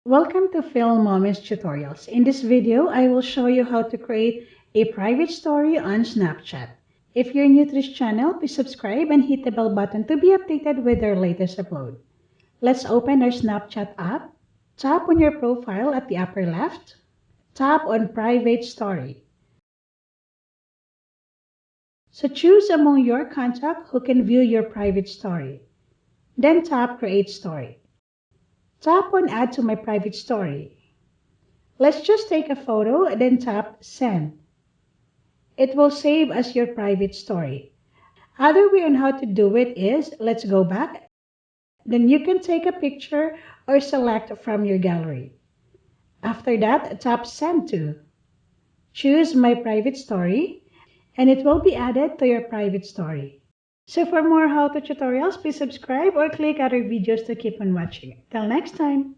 Welcome to Filmoments tutorials. In this video, I will show you how to create a private story on Snapchat. If you're new to this channel, please subscribe and hit the bell button to be updated with our latest upload. Let's open our Snapchat app. Tap on your profile at the upper left. Tap on Private Story. So choose among your contacts who can view your private story. Then tap Create Story. Tap on Add to my private story. Let's just take a photo and then tap Send. It will save as your private story. Other way on how to do it is, let's go back. Then you can take a picture or select from your gallery. After that, tap Send to. Choose My Private Story, and it will be added to your private story. So for more how-to tutorials, please subscribe or click other videos to keep on watching. Till next time!